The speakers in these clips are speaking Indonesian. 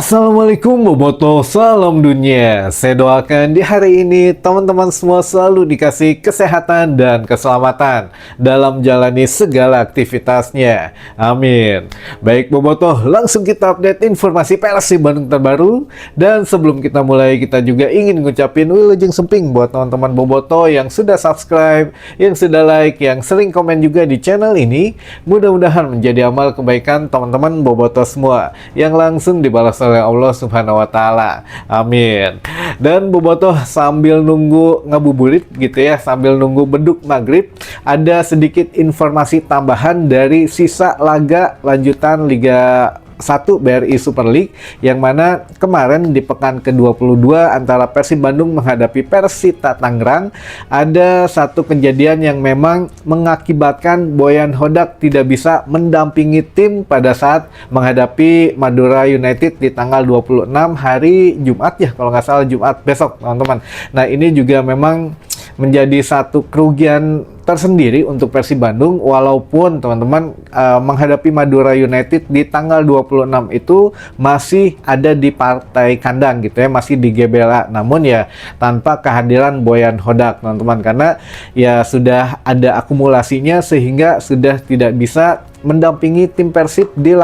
Assalamualaikum Boboto, salam dunia. Saya doakan di hari ini teman-teman semua selalu dikasih kesehatan dan keselamatan dalam jalani segala aktivitasnya. Amin. Baik Boboto, langsung kita update informasi Persib Bandung terbaru. Dan sebelum kita mulai, kita juga ingin ngucapin wilujeng semping buat teman-teman Boboto yang sudah subscribe, yang sudah like, yang sering komen juga di channel ini. Mudah-mudahan menjadi amal kebaikan teman-teman Boboto semua yang langsung dibalas oleh Allah Subhanahu wa taala. Amin. Dan Bobotoh sambil nunggu ngabuburit gitu ya, sambil nunggu beduk maghrib, ada sedikit informasi tambahan dari sisa laga lanjutan Liga 1 BRI Super League yang mana kemarin di pekan ke-22 antara Persib Bandung menghadapi Persita Tangerang, ada satu kejadian yang memang mengakibatkan Boyan Hodak tidak bisa mendampingi tim pada saat menghadapi Madura United di tanggal 26 hari Jumat ya, kalau nggak salah Jumat besok teman-teman. Nah ini juga memang menjadi satu kerugian tersendiri untuk Persib Bandung, walaupun teman-teman menghadapi Madura United di tanggal 26 itu masih ada di partai kandang gitu ya, masih di GBLA, namun ya tanpa kehadiran Boyan Hodak teman-teman, karena ya sudah ada akumulasinya sehingga sudah tidak bisa mendampingi tim Persib di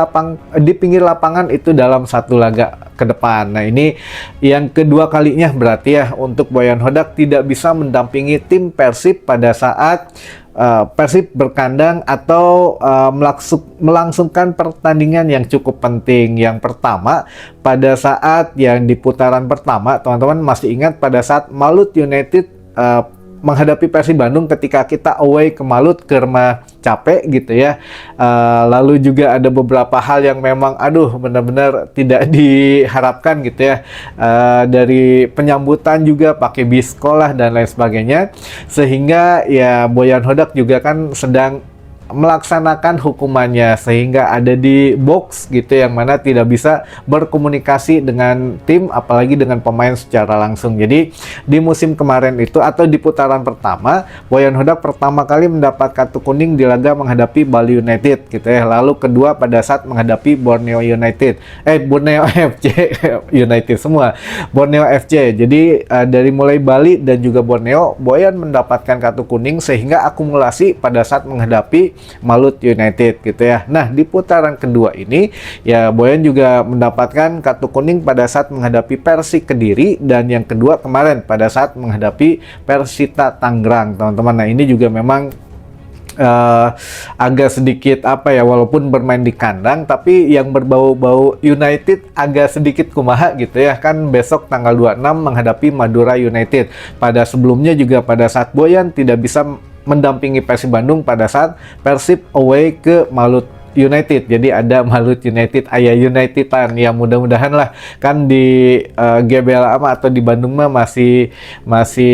pinggir lapangan itu dalam satu laga ke depan. Nah ini yang kedua kalinya berarti ya untuk Boyan Hodak tidak bisa mendampingi tim Persib pada saat Persib berkandang atau melangsungkan pertandingan yang cukup penting. Yang pertama, pada saat yang di putaran pertama, teman-teman masih ingat pada saat Malut United menghadapi Persib Bandung ketika kita away ke Malut ke rumah capek gitu ya. Lalu juga ada beberapa hal yang memang benar-benar tidak diharapkan gitu ya, dari penyambutan juga pakai bis sekolah dan lain sebagainya, sehingga ya Boyan Hodak juga kan sedang melaksanakan hukumannya sehingga ada di box gitu, yang mana tidak bisa berkomunikasi dengan tim apalagi dengan pemain secara langsung. Jadi di musim kemarin itu atau di putaran pertama, Boyan Hodak pertama kali mendapat kartu kuning di laga menghadapi Bali United gitu ya, lalu kedua pada saat menghadapi Borneo United, Borneo FC United semua, Borneo FC. Jadi dari mulai Bali dan juga Borneo, Boyan mendapatkan kartu kuning sehingga akumulasi pada saat menghadapi Malut United gitu ya. Nah di putaran kedua ini ya Boyan juga mendapatkan kartu kuning pada saat menghadapi Persik Kediri, dan yang kedua kemarin pada saat menghadapi Persita Tangerang teman-teman. Nah ini juga memang agak sedikit walaupun bermain di kandang tapi yang berbau-bau United agak sedikit kumaha gitu ya, kan besok tanggal 26 menghadapi Madura United. Pada sebelumnya juga pada saat Boyan tidak bisa mendampingi Persib Bandung pada saat Persib away ke Malut United, jadi ada Malut United, Ayah Unitedan ya, mudah-mudahan lah kan di GBLA atau di Bandung mah masih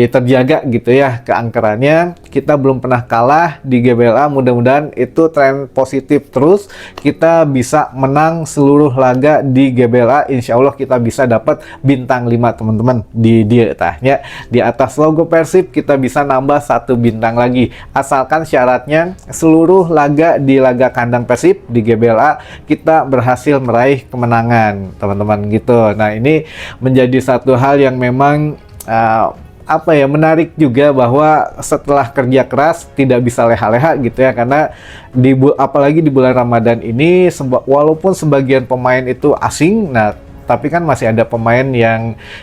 terjaga gitu ya keangkerannya. Kita belum pernah kalah di GBLA, mudah-mudahan itu tren positif terus, kita bisa menang seluruh laga di GBLA, insya Allah kita bisa dapat bintang 5 teman-teman di tahnya, di atas logo Persib kita bisa nambah 1 bintang lagi, asalkan syaratnya seluruh laga di laga kandang Persib di GBLA kita berhasil meraih kemenangan teman-teman gitu. Nah ini menjadi satu hal yang memang menarik juga, bahwa setelah kerja keras tidak bisa leha-leha gitu ya, karena apalagi di bulan Ramadan ini walaupun sebagian pemain itu asing, nah tapi kan masih ada pemain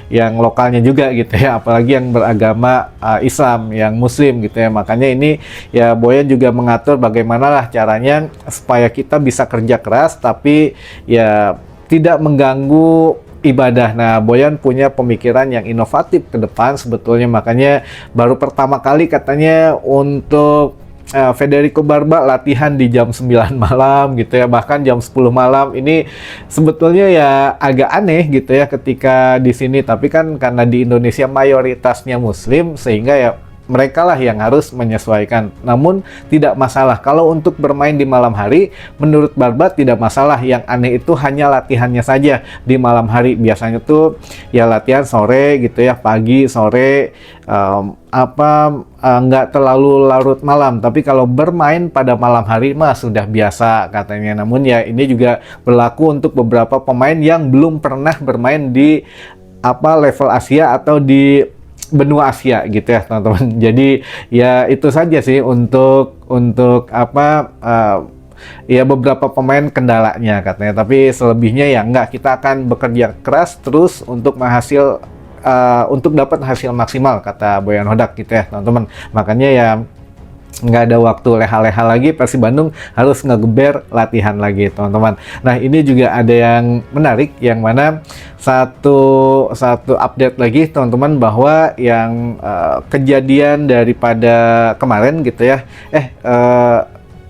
yang lokalnya juga gitu ya, apalagi yang beragama Islam, yang Muslim gitu ya. Makanya ini ya Boyan juga mengatur bagaimana lah caranya supaya kita bisa kerja keras tapi ya tidak mengganggu ibadah. Nah Boyan punya pemikiran yang inovatif ke depan sebetulnya, makanya baru pertama kali katanya untuk Federico Barba latihan di jam 9 malam gitu ya, bahkan jam 10 malam. Ini sebetulnya ya agak aneh gitu ya ketika di sini, tapi kan karena di Indonesia mayoritasnya Muslim sehingga ya mereka lah yang harus menyesuaikan. Namun tidak masalah kalau untuk bermain di malam hari, menurut Barbat tidak masalah. Yang aneh itu hanya latihannya saja di malam hari. Biasanya tuh ya latihan sore gitu ya, pagi, sore, nggak terlalu larut malam. Tapi kalau bermain pada malam hari mah sudah biasa katanya. Namun ya ini juga berlaku untuk beberapa pemain yang belum pernah bermain di level Asia atau di benua Asia gitu ya teman-teman. Jadi ya itu saja sih untuk ya beberapa pemain kendalanya katanya. Tapi selebihnya ya enggak, kita akan bekerja keras terus untuk untuk dapat hasil maksimal kata Boyan Hodak gitu ya teman-teman. Makanya ya nggak ada waktu leha-leha lagi, Persib Bandung harus ngegeber latihan lagi teman-teman. Nah ini juga ada yang menarik, yang mana satu update lagi teman-teman, bahwa yang kejadian daripada kemarin gitu ya,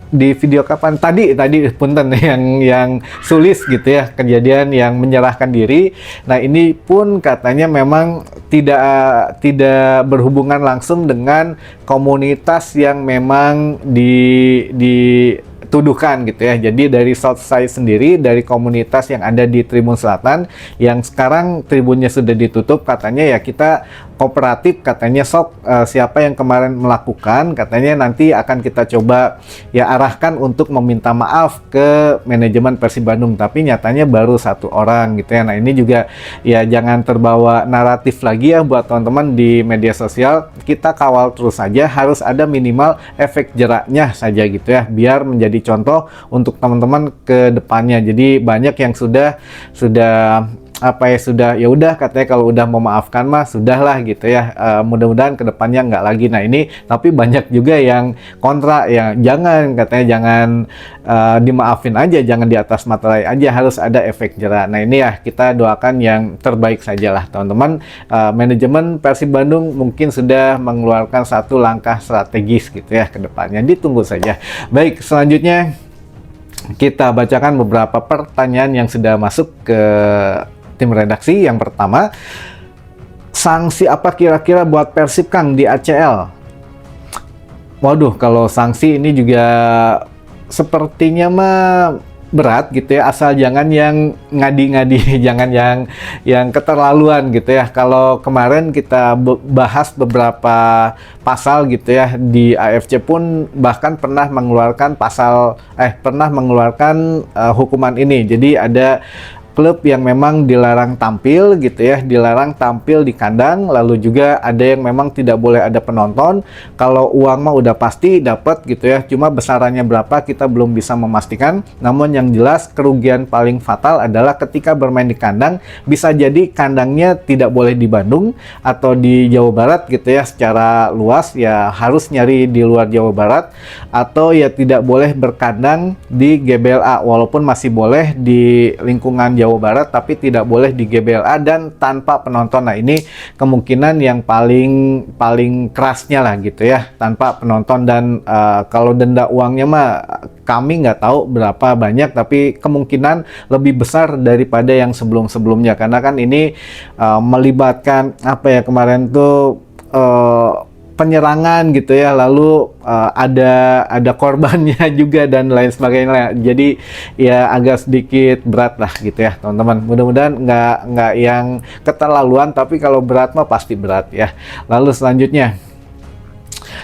di video kapan tadi punten yang Sulis gitu ya, kejadian yang menyerahkan diri. Nah ini pun katanya memang tidak berhubungan langsung dengan komunitas yang memang dituduhkan gitu ya. Jadi dari Southside sendiri, dari komunitas yang ada di Tribun Selatan yang sekarang tribunnya sudah ditutup, katanya ya kita kooperatif katanya, siapa yang kemarin melakukan katanya nanti akan kita coba ya arahkan untuk meminta maaf ke manajemen Persib Bandung. Tapi nyatanya baru 1 orang gitu ya. Nah ini juga ya jangan terbawa naratif lagi ya buat teman-teman di media sosial. Kita kawal terus saja, harus ada minimal efek jeraknya saja gitu ya, biar menjadi contoh untuk teman-teman ke depannya. Jadi banyak yang sudah ya udah katanya kalau udah memaafkan mah sudahlah gitu ya, mudah-mudahan kedepannya nggak lagi. Nah ini tapi banyak juga yang kontra, ya jangan dimaafin aja, jangan di atas materai aja, harus ada efek jerak. Nah ini ya kita doakan yang terbaik sajalah teman-teman. Manajemen Persib Bandung mungkin sudah mengeluarkan satu langkah strategis gitu ya ke depannya, ditunggu saja. Baik, selanjutnya kita bacakan beberapa pertanyaan yang sudah masuk ke tim redaksi. Yang pertama, sanksi apa kira-kira buat Persib Kang di ACL? Waduh, kalau sanksi ini juga sepertinya mah berat gitu ya, asal jangan yang ngadi-ngadi, jangan yang keterlaluan gitu ya. Kalau kemarin kita bahas beberapa pasal gitu ya, di AFC pun bahkan pernah mengeluarkan hukuman ini. Jadi ada klub yang memang dilarang tampil gitu ya, dilarang tampil di kandang, lalu juga ada yang memang tidak boleh ada penonton. Kalau uang mah udah pasti dapat gitu ya, cuma besarannya berapa kita belum bisa memastikan. Namun yang jelas kerugian paling fatal adalah ketika bermain di kandang, bisa jadi kandangnya tidak boleh di Bandung atau di Jawa Barat gitu ya, secara luas ya harus nyari di luar Jawa Barat, atau ya tidak boleh berkandang di GBLA walaupun masih boleh di lingkungan Jawa Barat, tapi tidak boleh di GBLA dan tanpa penonton. Nah ini kemungkinan yang paling kerasnya lah gitu ya, tanpa penonton. Dan kalau denda uangnya mah kami nggak tahu berapa banyak, tapi kemungkinan lebih besar daripada yang sebelum-sebelumnya, karena kan ini melibatkan kemarin tuh penyerangan gitu ya, lalu ada korbannya juga dan lain sebagainya. Jadi ya agak sedikit berat lah gitu ya teman-teman. Mudah-mudahan nggak yang keterlaluan, tapi kalau berat mah pasti berat ya. Lalu selanjutnya,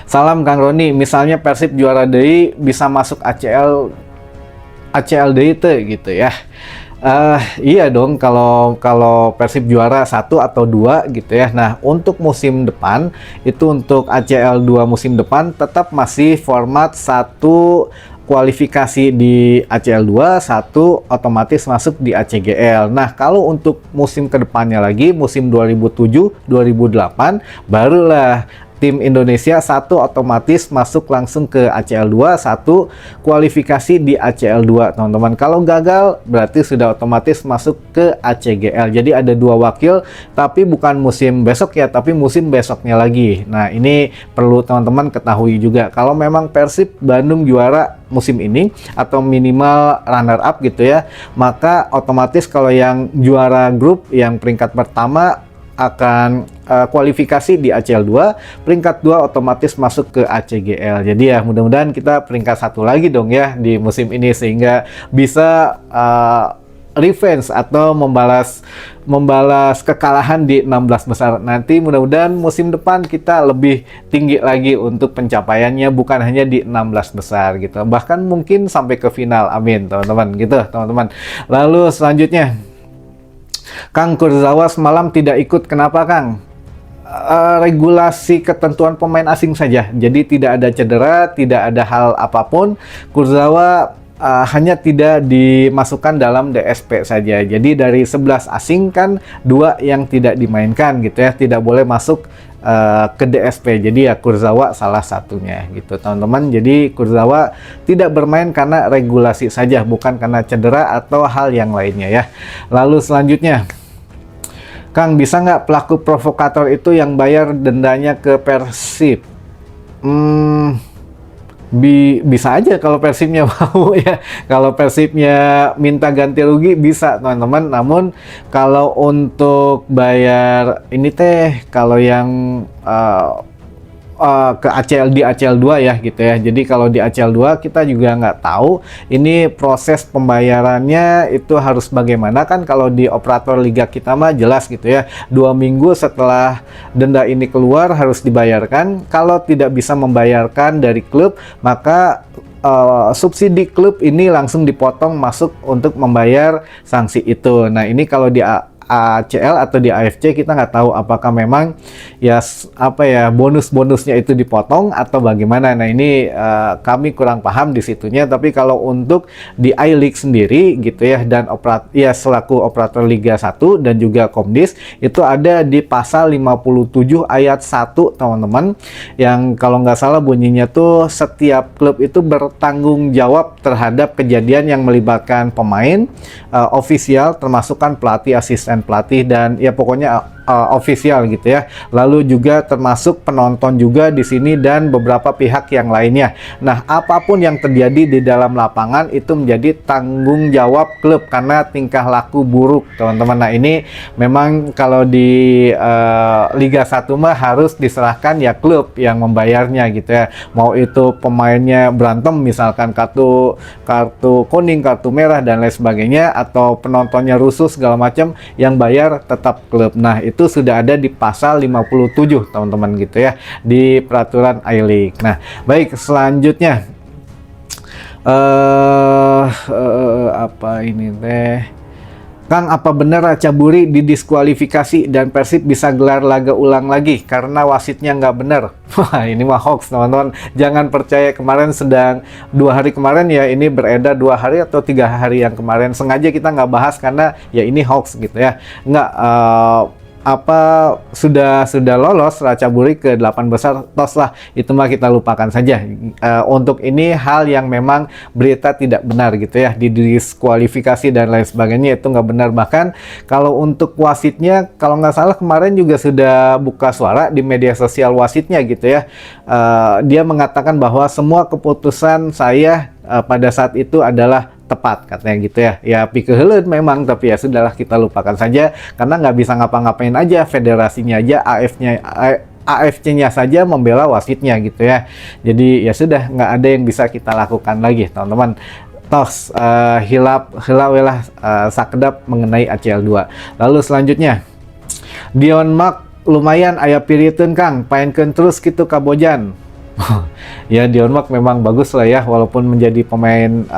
salam Kang Roni, misalnya Persib juara deui bisa masuk ACL deui teh gitu ya. Iya dong, kalau Persib juara 1 atau 2 gitu ya. Nah untuk musim depan itu, untuk ACL 2 musim depan tetap masih format 1 kualifikasi di ACL 2, 1 otomatis masuk di ACGL. Nah kalau untuk musim kedepannya lagi, musim 2007-2008 barulah tim Indonesia 1 otomatis masuk langsung ke ACL 2, 1 kualifikasi di ACL 2 teman-teman. Kalau gagal berarti sudah otomatis masuk ke ACGL. Jadi ada 2 wakil, tapi bukan musim besok ya, tapi musim besoknya lagi. Nah ini perlu teman-teman ketahui juga. Kalau memang Persib Bandung juara musim ini atau minimal runner up gitu ya, maka otomatis kalau yang juara grup yang peringkat pertama akan kualifikasi di ACL 2, peringkat 2 otomatis masuk ke ACGL. Jadi ya mudah-mudahan kita peringkat 1 lagi dong ya di musim ini sehingga bisa revenge atau membalas kekalahan di 16 besar nanti. Mudah-mudahan musim depan kita lebih tinggi lagi untuk pencapaiannya, bukan hanya di 16 besar gitu, bahkan mungkin sampai ke final, amin teman-teman gitu teman-teman. Lalu selanjutnya, Kang, Kurzawa semalam tidak ikut, kenapa Kang? Regulasi ketentuan pemain asing saja, jadi tidak ada cedera, tidak ada hal apapun. Kurzawa hanya tidak dimasukkan dalam DSP saja. Jadi dari 11 asing kan 2 yang tidak dimainkan gitu ya, tidak boleh masuk ke DSP. Jadi ya Kurzawa salah satunya gitu teman-teman. Jadi Kurzawa tidak bermain karena regulasi saja, bukan karena cedera atau hal yang lainnya ya. Lalu selanjutnya, Kang, bisa nggak pelaku provokator itu yang bayar dendanya ke Persib? Bisa aja kalau Persibnya mau ya. Kalau Persibnya minta ganti rugi bisa teman-teman. Namun kalau untuk bayar ini teh, kalau yang ke ACL di ACL 2 ya gitu ya. Jadi kalau di ACL 2 kita juga nggak tahu ini proses pembayarannya itu harus bagaimana. Kan kalau di operator liga kita mah jelas gitu ya, 2 minggu setelah denda ini keluar harus dibayarkan. Kalau tidak bisa membayarkan dari klub, maka subsidi klub ini langsung dipotong masuk untuk membayar sanksi itu. Nah ini kalau di ACL atau di AFC kita nggak tahu apakah memang ya apa ya bonus-bonusnya itu dipotong atau bagaimana. Nah ini kami kurang paham di situnya. Tapi kalau untuk di I-League sendiri gitu ya, dan selaku operator Liga 1 dan juga Komdis itu ada di pasal 57 ayat 1 teman-teman, yang kalau nggak salah bunyinya tuh setiap klub itu bertanggung jawab terhadap kejadian yang melibatkan pemain, ofisial termasuk kan pelatih, asisten pelatih, dan ya pokoknya official gitu ya. Lalu juga termasuk penonton juga di sini dan beberapa pihak yang lainnya. Nah, apapun yang terjadi di dalam lapangan itu menjadi tanggung jawab klub karena tingkah laku buruk, teman-teman. Nah, ini memang kalau di Liga 1 mah harus diserahkan ya klub yang membayarnya gitu ya. Mau itu pemainnya berantem misalkan kartu kuning, kartu merah dan lain sebagainya, atau penontonnya rusuh segala macam, yang bayar tetap klub. Nah, itu sudah ada di pasal 57 teman-teman gitu ya, di peraturan I-League. Nah, baik, selanjutnya apa ini teh, Kang, apa benar Racaburi didiskualifikasi dan Persib bisa gelar laga ulang lagi karena wasitnya nggak benar? Wah, ini mah hoax teman-teman. Jangan percaya. Kemarin sedang 2 hari kemarin ya, ini beredar 2 hari atau 3 hari yang kemarin. Sengaja kita nggak bahas karena ya ini hoax gitu ya. Nggak sudah lolos Racaburi ke 8 besar, tos lah, itu mah kita lupakan saja. Untuk ini hal yang memang berita tidak benar gitu ya, didiskualifikasi dan lain sebagainya, itu nggak benar. Bahkan kalau untuk wasitnya, kalau nggak salah kemarin juga sudah buka suara di media sosial wasitnya gitu ya. Dia mengatakan bahwa semua keputusan saya pada saat itu adalah tepat, katanya gitu ya. Ya pikirleun memang, tapi ya sudahlah, kita lupakan saja karena nggak bisa ngapa-ngapain aja. Federasinya aja, AFC-nya saja membela wasitnya gitu ya. Jadi ya sudah, nggak ada yang bisa kita lakukan lagi teman-teman. Tos hilap welah sakedap mengenai ACL 2. Lalu selanjutnya, Dion Mark lumayan aya piriteun Kang, paenkeun terus gitu Kabojan. Ya Dion Mark memang bagus lah ya, walaupun menjadi pemain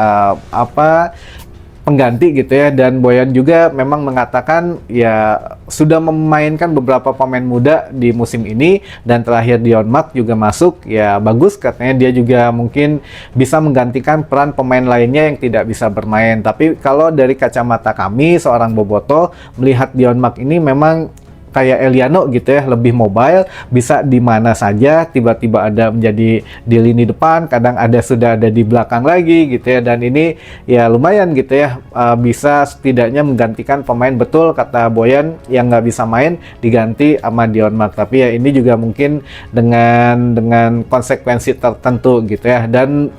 pengganti gitu ya. Dan Boyan juga memang mengatakan ya sudah memainkan beberapa pemain muda di musim ini, dan terakhir Dion Mark juga masuk, ya bagus katanya. Dia juga mungkin bisa menggantikan peran pemain lainnya yang tidak bisa bermain. Tapi kalau dari kacamata kami seorang bobotoh, melihat Dion Mark ini memang kayak Eliano gitu ya, lebih mobile, bisa di mana saja, tiba-tiba ada menjadi di lini depan, kadang sudah ada di belakang lagi gitu ya. Dan ini ya lumayan gitu ya, bisa setidaknya menggantikan pemain, betul kata Boyan, yang nggak bisa main diganti sama Dion Mark. Tapi ya ini juga mungkin dengan konsekuensi tertentu gitu ya. Dan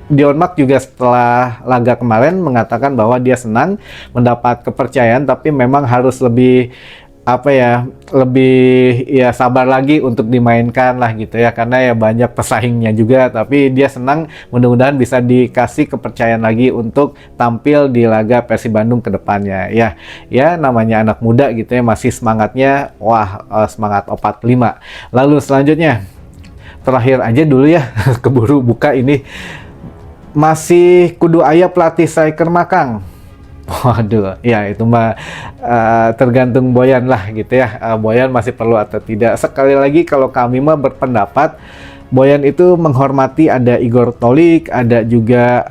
Dion Mark juga setelah laga kemarin mengatakan bahwa dia senang mendapat kepercayaan, tapi memang harus lebih apa ya, lebih ya sabar lagi untuk dimainkan lah gitu ya, karena ya banyak pesaingnya juga, tapi dia senang, mudah-mudahan bisa dikasih kepercayaan lagi untuk tampil di laga Persib Bandung ke depannya ya. Ya namanya anak muda gitu ya, masih semangatnya wah, semangat 45. Lalu selanjutnya terakhir aja dulu ya keburu buka ini, masih kudu aya pelatih striker makang. Waduh, ya itu mah tergantung Boyan lah gitu ya. Boyan masih perlu atau tidak. Sekali lagi kalau kami mah berpendapat Boyan itu menghormati ada Igor Tolik, ada juga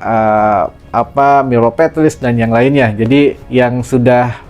Miro Petrus dan yang lainnya. Jadi yang sudah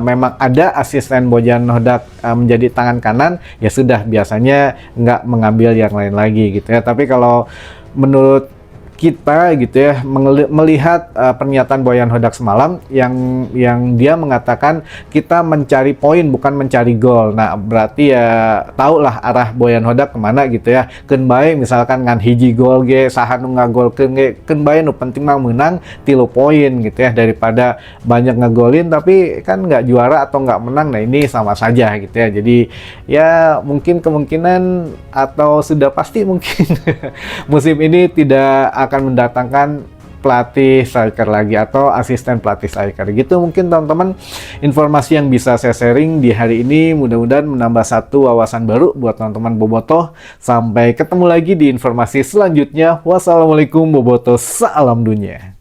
memang ada asisten Boyan Hodak menjadi tangan kanan, ya sudah biasanya nggak mengambil yang lain lagi gitu ya. Tapi kalau menurut kita gitu ya, melihat pernyataan Boyan Hodak semalam yang dia mengatakan kita mencari poin bukan mencari gol. Nah berarti ya tahulah arah Boyan Hodak kemana gitu ya. Keun bae misalkan ngan hiji gol ge saha nu ngagolkeun ge, keun bae nu penting mah menang 3 poin gitu ya, daripada banyak ngegolin tapi kan nggak juara atau nggak menang. Nah ini sama saja gitu ya. Jadi ya mungkin kemungkinan atau sudah pasti mungkin musim ini tidak akan mendatangkan pelatih striker lagi atau asisten pelatih striker gitu. Mungkin teman-teman informasi yang bisa saya sharing di hari ini, mudah-mudahan menambah satu wawasan baru buat teman-teman bobotoh. Sampai ketemu lagi di informasi selanjutnya. Wassalamualaikum bobotoh, salam dunia.